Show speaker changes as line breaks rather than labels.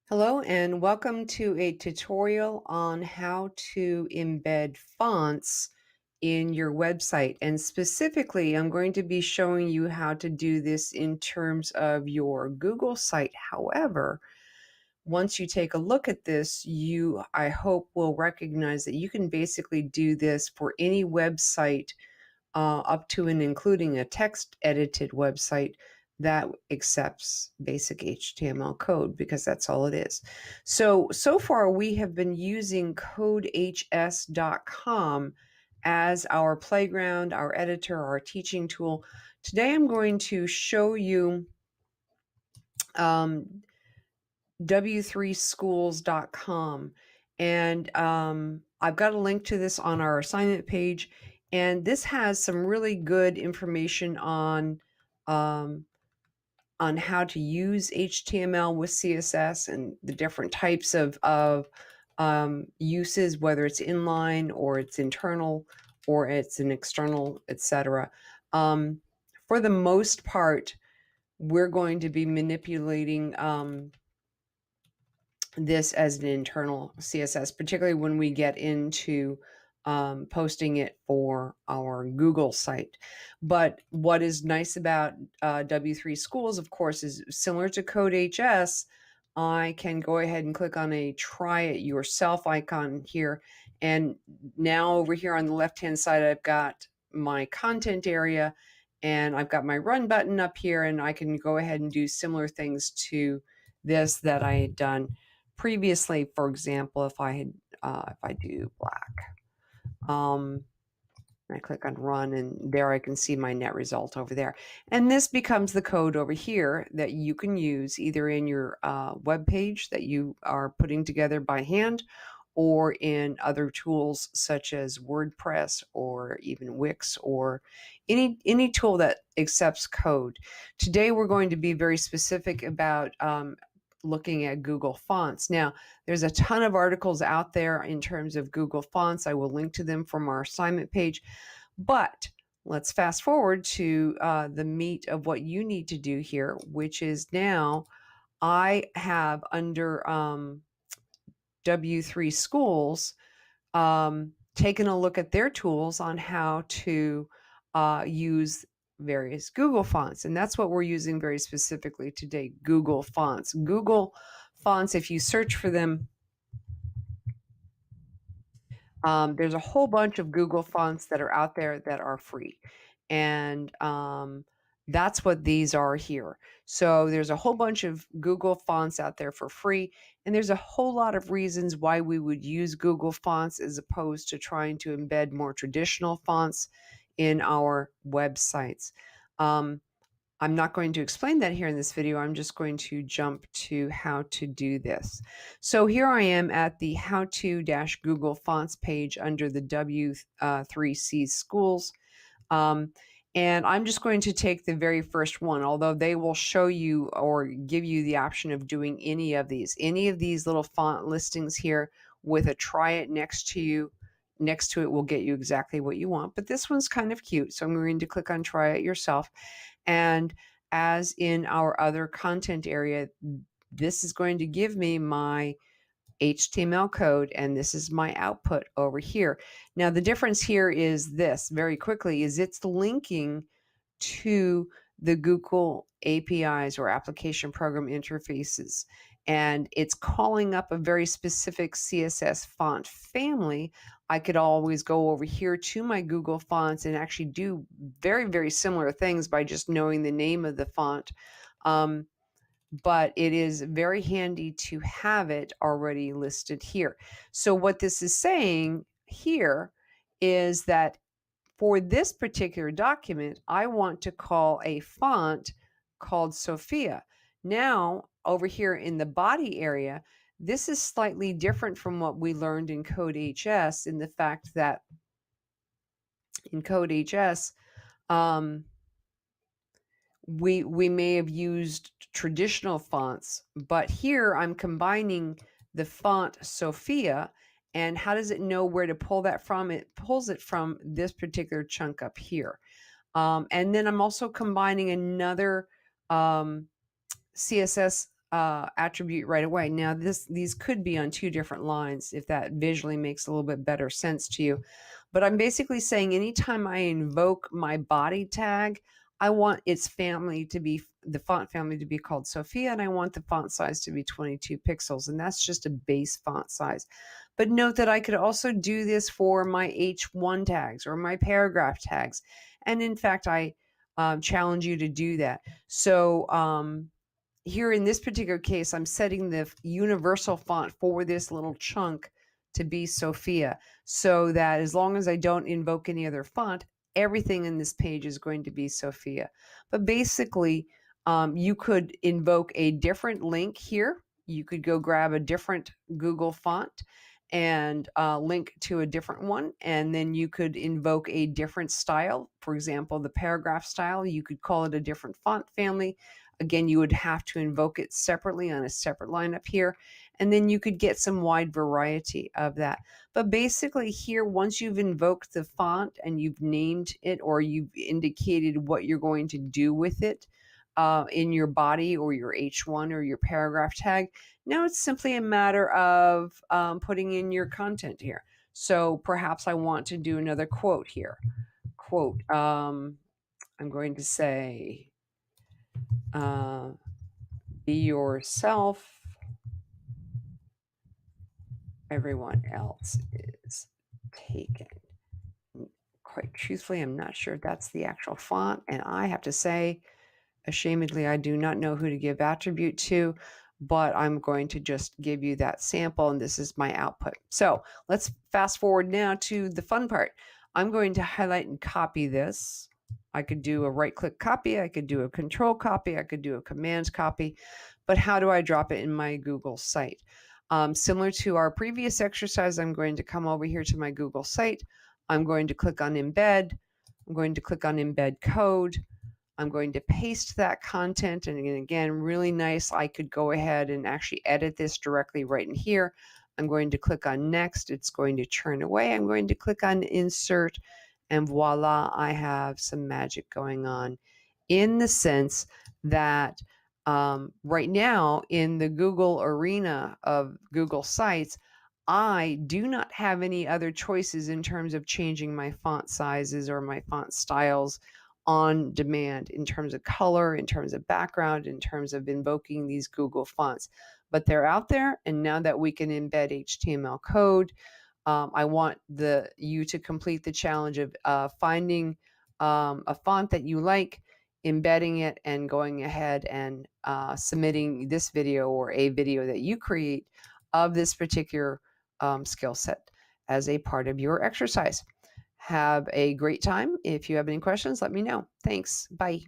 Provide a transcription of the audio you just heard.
Hello and welcome to a tutorial on how to embed fonts in your website. And specifically, I'm going to be showing you how to do this in terms of your Google site. However, once you take a look at this, I hope, will recognize that you can basically do this for any website up to and including a text edited website that accepts basic HTML code, because that's all it is. So far we have been using codehs.com as our playground, our editor, our teaching tool. Today I'm going to show you um, w3schools.com. And I've got a link to this on our assignment page. And this has some really good information um, on how to use HTML with CSS and the different types of uses, whether it's inline or it's internal or it's an external, etc. For the most part, we're going to be manipulating this as an internal CSS, particularly when we get into posting it for our Google site. But what is nice about W3 Schools, of course, is similar to CodeHS. I can go ahead and click on a try it yourself icon here. And now over here on the left-hand side, I've got my content area and I've got my run button up here, and I can go ahead and do similar things to this that I had done previously. For example, if I do black, I click on run, and there I can see my net result over there. And this becomes the code over here that you can use either in your web page that you are putting together by hand, or in other tools such as WordPress or even Wix, or any tool that accepts code. Today we're going to be very specific about looking at Google Fonts. Now, there's a ton of articles out there in terms of Google Fonts. I will link to them from our assignment page. But let's fast forward to the meat of what you need to do here, which is now I have under W3 Schools taken a look at their tools on how to use various Google fonts. And that's what we're using very specifically today, Google Fonts. Google Fonts, if you search for them, there's a whole bunch of Google Fonts that are out there that are free. And that's what these are here. So there's a whole bunch of Google Fonts out there for free. And there's a whole lot of reasons why we would use Google Fonts as opposed to trying to embed more traditional fonts in our websites. I'm not going to explain that here in this video. I'm just going to jump to how to do this. So here I am at the how to-Google Fonts page under the W3C Schools. And I'm just going to take the very first one, although they will show you or give you the option of doing any of these. Any of these little font listings here with a try it next to it will get you exactly what you want. But this one's kind of cute, so I'm going to click on try it yourself. And as in our other content area, this is going to give me my HTML code, and this is my output over here. Now, the difference here is this, very quickly, is it's linking to the Google APIs or application program interfaces. And it's calling up a very specific CSS font family. I could always go over here to my Google Fonts and actually do very, very similar things by just knowing the name of the font. But it is very handy to have it already listed here. So what this is saying here is that for this particular document, I want to call a font called Sophia. Now, over here in the body area, this is slightly different from what we learned in CodeHS, in the fact that in CodeHS, we may have used traditional fonts, but here I'm combining the font Sophia. And how does it know where to pull that from? It pulls it from this particular chunk up here. And then I'm also combining another CSS attribute right away. Now, these could be on two different lines if that visually makes a little bit better sense to you. But I'm basically saying anytime I invoke my body tag, I want its family to be the font family to be called Sophia, and I want the font size to be 22 pixels, and that's just a base font size. But note that I could also do this for my H1 tags or my paragraph tags, and in fact, I challenge you to do that. So here in this particular case, I'm setting the universal font for this little chunk to be Sophia, so that as long as I don't invoke any other font, everything in this page is going to be Sophia. But basically, you could invoke a different link here. You could go grab a different Google font and link to a different one, and then you could invoke a different style. For example, the paragraph style, you could call it a different font family. Again, you would have to invoke it separately on a separate line up here, and then you could get some wide variety of that. But basically here, once you've invoked the font and you've named it or you've indicated what you're going to do with it in your body or your H1 or your paragraph tag, now it's simply a matter of putting in your content here. So perhaps I want to do another quote here. Quote, I'm going to say, be yourself. Everyone else is taken. Quite truthfully, I'm not sure if that's the actual font. And I have to say, ashamedly, I do not know who to give attribute to, but I'm going to just give you that sample, and this is my output. So let's fast forward now to the fun part. I'm going to highlight and copy this. I could do a right-click copy, I could do a control copy, I could do a command copy, but how do I drop it in my Google site? Similar to our previous exercise, I'm going to come over here to my Google site. I'm going to click on embed. I'm going to click on embed code. I'm going to paste that content, and again, really nice. I could go ahead and actually edit this directly right in here. I'm going to click on next. It's going to churn away. I'm going to click on insert, and voila, I have some magic going on, in the sense that right now in the Google arena of Google Sites, I do not have any other choices in terms of changing my font sizes or my font styles on demand, in terms of color, in terms of background, in terms of invoking these Google fonts. But they're out there, and now that we can embed HTML code, I want you to complete the challenge of finding a font that you like, embedding it, and going ahead and submitting this video or a video that you create of this particular skill set as a part of your exercise. Have a great time. If you have any questions, let me know. Thanks. Bye.